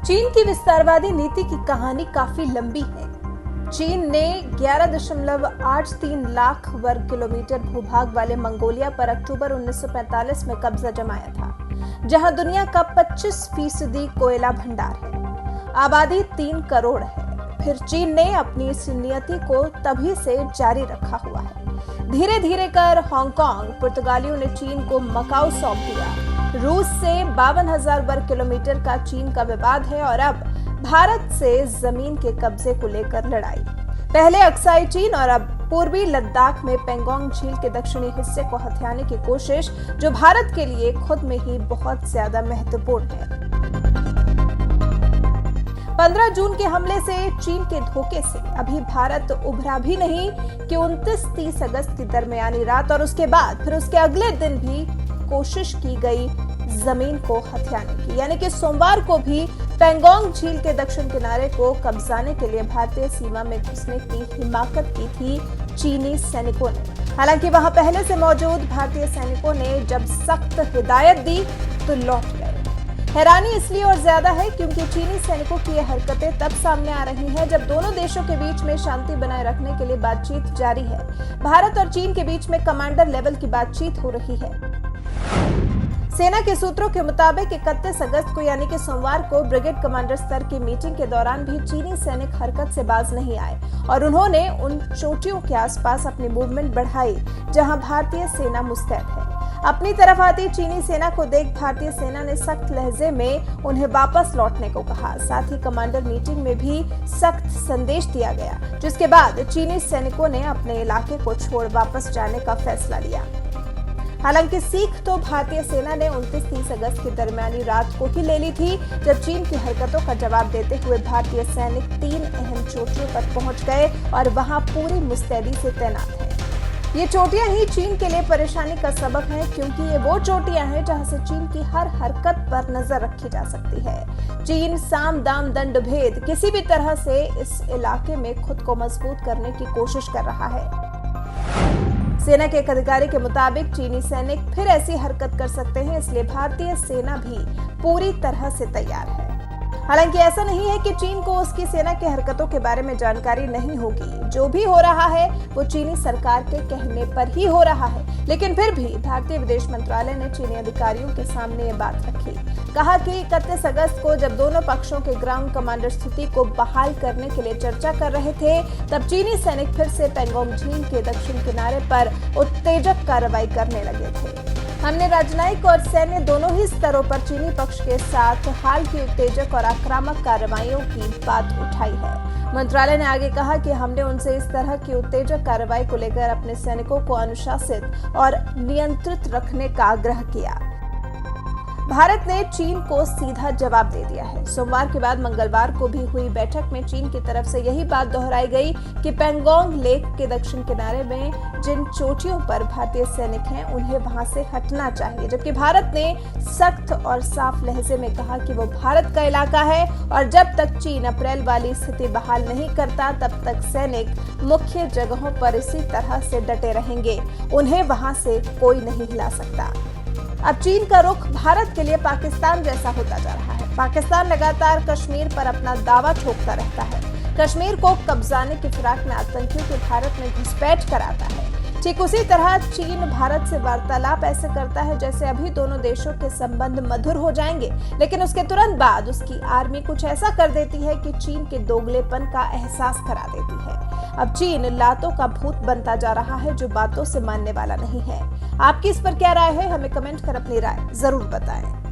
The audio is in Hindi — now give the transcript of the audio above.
चीन की विस्तारवादी नीति की कहानी काफी लंबी है। चीन ने 11.83 लाख वर्ग किलोमीटर भूभाग वाले मंगोलिया पर अक्टूबर 1945 में कब्जा जमाया था, जहां दुनिया का 25% कोयला भंडार है। आबादी 3 करोड़ है। फिर चीन ने अपनी इस नीति को तभी से जारी रखा हुआ है। धीरे धीरे कर हांगकांग, पुर्तगालियों ने चीन को मकाऊ सौंप दिया। रूस से 52,000 वर्ग किलोमीटर का चीन का विवाद है और अब भारत से जमीन के कब्जे को लेकर लड़ाई। पहले अक्साई चीन और अब पूर्वी लद्दाख में पेंगोंग झील के दक्षिणी हिस्से को हथियाने की कोशिश, जो भारत के लिए खुद में ही बहुत ज्यादा महत्वपूर्ण है। 15 जून के हमले से, चीन के धोखे से अभी भारत उभरा भी नहीं कि 29-30 अगस्त की दरमियानी रात और उसके बाद फिर उसके अगले दिन भी कोशिश की गई जमीन को हथियाने की, यानी कि सोमवार को भी पेंगोंग झील के दक्षिण किनारे को कब्जाने के लिए भारतीय सीमा में घुसने की हिमाकत की थी चीनी सैनिकों ने। हालांकि वहां पहले से मौजूद भारतीय सैनिकों ने जब सख्त हिदायत दी तो लौट गए। हैरानी इसलिए और ज्यादा है क्योंकि चीनी सैनिकों की ये हरकतें तब सामने आ रही हैं जब दोनों देशों के बीच में शांति बनाए रखने के लिए बातचीत जारी है। भारत और चीन के बीच में कमांडर लेवल की बातचीत हो रही है। सेना के सूत्रों के मुताबिक 31 अगस्त को यानी कि सोमवार को ब्रिगेड कमांडर स्तर की मीटिंग के दौरान भी चीनी सैनिक हरकत से बाज नहीं आए और उन्होंने उन चोटियों के आसपास अपनी मूवमेंट बढ़ाई जहां भारतीय सेना मुस्तैद है। अपनी तरफ आती चीनी सेना को देख भारतीय सेना ने सख्त लहजे में उन्हें वापस लौटने को कहा। साथ ही कमांडर मीटिंग में भी सख्त संदेश दिया गया, जिसके बाद चीनी सैनिकों ने अपने इलाके को छोड़ वापस जाने का फैसला लिया। हालांकि सीख तो भारतीय सेना ने 29-30 अगस्त की दरमियानी रात को ही ले ली थी, जब चीन की हरकतों का जवाब देते हुए भारतीय सैनिक 3 अहम चोटियों पर पहुंच गए और वहां पूरी मुस्तैदी से तैनात हैं। ये चोटियां ही चीन के लिए परेशानी का सबब है, क्योंकि ये वो चोटियां हैं जहां से चीन की हर हरकत पर नजर रखी जा सकती है। चीन साम दाम दंड भेद किसी भी तरह से इस इलाके में खुद को मजबूत करने की कोशिश कर रहा है। सेना के एक अधिकारी के मुताबिक चीनी सैनिक फिर ऐसी हरकत कर सकते हैं, इसलिए भारतीय सेना भी पूरी तरह से तैयार है। हालांकि ऐसा नहीं है कि चीन को उसकी सेना की हरकतों के बारे में जानकारी नहीं होगी। जो भी हो रहा है वो चीनी सरकार के कहने पर ही हो रहा है, लेकिन फिर भी भारतीय विदेश मंत्रालय ने चीनी अधिकारियों के सामने ये बात रखी। कहा कि 31 अगस्त को जब दोनों पक्षों के ग्राउंड कमांडर स्थिति को बहाल करने के लिए चर्चा कर रहे थे, तब चीनी सैनिक फिर से पेंगोंग झील के दक्षिण किनारे पर उत्तेजक कार्रवाई करने लगे थे। हमने राजनयिक और सैन्य दोनों ही स्तरों पर चीनी पक्ष के साथ हाल की उत्तेजक और आक्रामक कार्रवाइयों की बात उठाई है। मंत्रालय ने आगे कहा कि हमने उनसे इस तरह की उत्तेजक कार्रवाई को लेकर अपने सैनिकों को अनुशासित और नियंत्रित रखने का आग्रह किया। भारत ने चीन को सीधा जवाब दे दिया है। सोमवार के बाद मंगलवार को भी हुई बैठक में चीन की तरफ से यही बात दोहराई गई कि पेंगोंग लेक के दक्षिण किनारे में जिन चोटियों पर भारतीय सैनिक हैं उन्हें वहां से हटना चाहिए, जबकि भारत ने सख्त और साफ लहजे में कहा कि वो भारत का इलाका है और जब तक चीन अप्रैल वाली स्थिति बहाल नहीं करता तब तक सैनिक मुख्य जगहों पर इसी तरह से डटे रहेंगे। उन्हें वहां से कोई नहीं हिला सकता। अब चीन का रुख भारत के लिए पाकिस्तान जैसा होता जा रहा है। पाकिस्तान लगातार कश्मीर पर अपना दावा ठोकता रहता है। कश्मीर को कब्जाने की फिराक में आतंकियों के भारत में घुसपैठ कराता है। ठीक उसी तरह चीन भारत से वार्तालाप ऐसे करता है जैसे अभी दोनों देशों के संबंध मधुर हो जाएंगे, लेकिन उसके तुरंत बाद उसकी आर्मी कुछ ऐसा कर देती है कि चीन के दोगलेपन का एहसास करा देती है। अब चीन लातों का भूत बनता जा रहा है जो बातों से मानने वाला नहीं है। आपकी इस पर क्या राय है? हमें कमेंट कर अपनी राय जरूर बताएं।